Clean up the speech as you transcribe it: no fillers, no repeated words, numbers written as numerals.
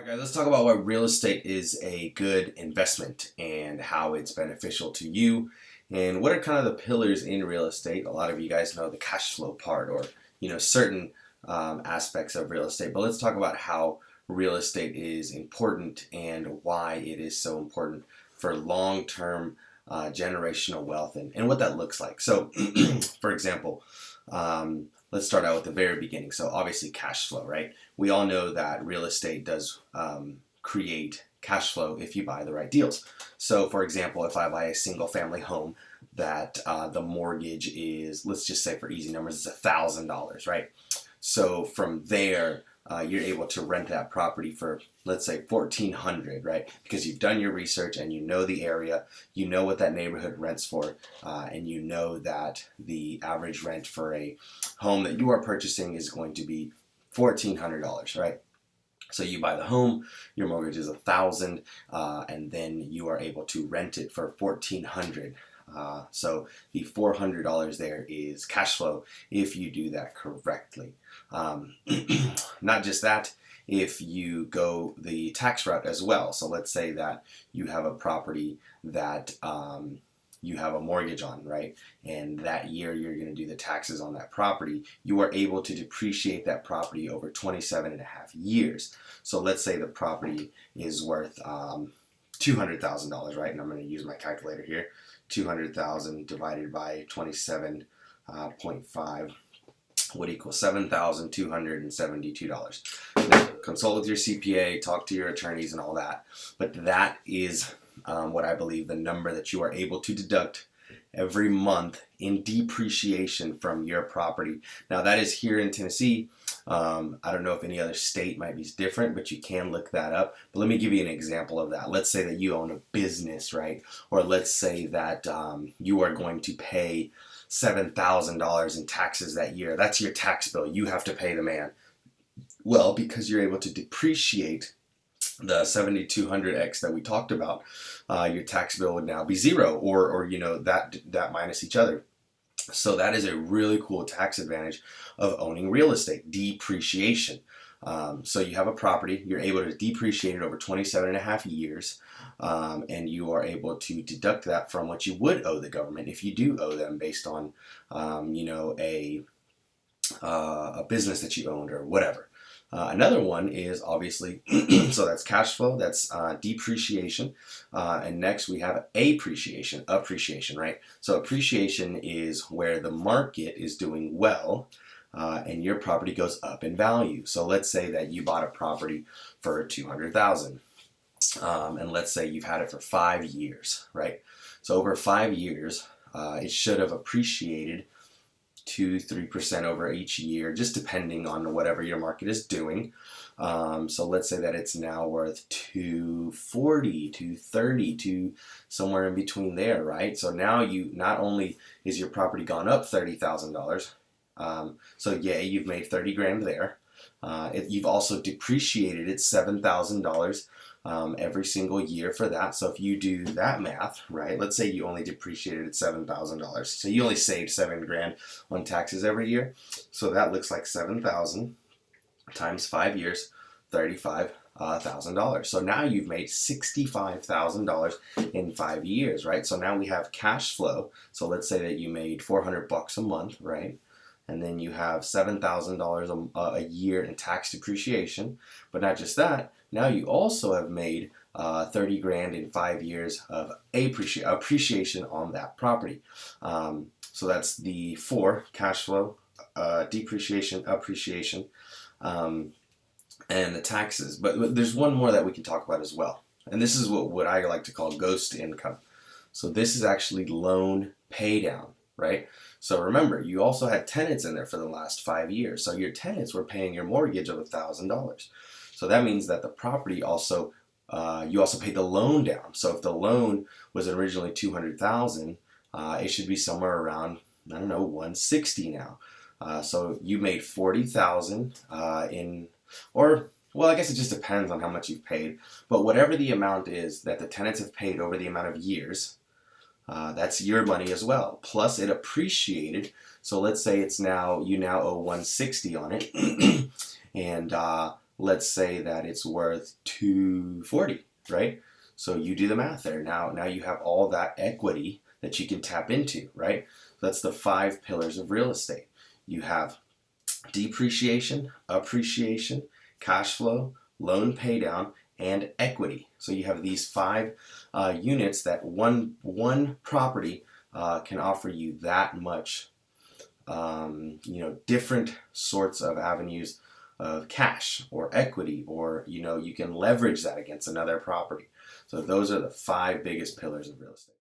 Alright guys, let's talk about why real estate is a good investment and how it's beneficial to you and what are kind of the pillars in real estate. A lot of you guys know the cash flow part or certain aspects of real estate, but let's talk about how real estate is important and why it is so important for long-term generational wealth and what that looks like. So for example, let's start out with the very beginning. So obviously cash flow, right? We all know that real estate does create cash flow if you buy the right deals. So for example, if I buy a single family home that the mortgage is, let's just say for easy numbers, is $1,000, right? So from there, you're able to rent that property for, let's say, $1,400, right? Because you've done your research and you know the area, you know what that neighborhood rents for, and you know that the average rent for a home that you are purchasing is going to be $1,400, right? So you buy the home, your mortgage is $1,000, and then you are able to rent it for $1,400. So the $400 there is cash flow if you do that correctly. Not just that, if you go the tax route as well. So let's say that you have a property that you have a mortgage on, right? And that year you're going to do the taxes on that property. You are able to depreciate that property over 27 and a half years. So let's say the property is worth $200,000, right? And I'm going to use my calculator here. 200,000 divided by 27.5 would equal $7,272. Now, consult with your CPA, talk to your attorneys and all that, but that is what I believe the number that you are able to deduct every month in depreciation from your property. Now that is here in Tennessee. I don't know if any other state might be different, but you can look that up. But let me give you an example of that. Let's say that you own a business, right? Or let's say that you are going to pay $7,000 in taxes that year. That's your tax bill. You have to pay the man. Well, because you're able to depreciate the 7200X that we talked about, your tax bill would now be zero, or that minus each other. So that is a really cool tax advantage of owning real estate, depreciation. So you have a property, you're able to depreciate it over 27 and a half years, and you are able to deduct that from what you would owe the government if you do owe them based on, a business that you owned or whatever. Another one is obviously, so that's cash flow, that's depreciation, and next we have appreciation, right? So appreciation is where the market is doing well, and your property goes up in value. So let's say that you bought a property for $200,000, and let's say you've had it for 5 years, right? So over 5 years, it should have appreciated 2-3% over each year, just depending on whatever your market is doing. So let's say that it's now worth 240, 230, to somewhere in between there, right? So now you not only is your property gone up $30,000, so yeah, you've made 30 grand there. You've also depreciated it $7,000 every single year for that. So if you do that math, right, let's say you only depreciated it $7,000. So you only saved 7 grand on taxes every year. So that looks like 7,000 times 5 years, $35,000. So now you've made $65,000 in 5 years, right? So now we have cash flow. So let's say that you made $400 a month, right? And then you have $7,000 a year in tax depreciation. But not just that, now you also have made 30 grand in 5 years of appreciation on that property. So that's the 4: cash flow, depreciation, appreciation, and the taxes. But there's one more that we can talk about as well. And this is what I like to call ghost income. So this is actually loan pay down, right? So remember, you also had tenants in there for the last 5 years. So your tenants were paying your mortgage of $1,000. So that means that the property also, you also paid the loan down. So if the loan was originally $200,000, it should be somewhere around, I don't know, $160 now. So you made $40,000 well, I guess it just depends on how much you've paid. But whatever the amount is that the tenants have paid over the amount of years, that's your money as well. Plus it appreciated. So let's say you now owe $160 on it, and let's say that it's worth 240, right? So you do the math there. Now you have all that equity that you can tap into, right? That's the 5 pillars of real estate. You have depreciation, appreciation, cash flow, loan paydown, and equity. So you have these 5 units that one property can offer you that much, different sorts of avenues of cash or equity, or you can leverage that against another property. So those are the 5 biggest pillars of real estate.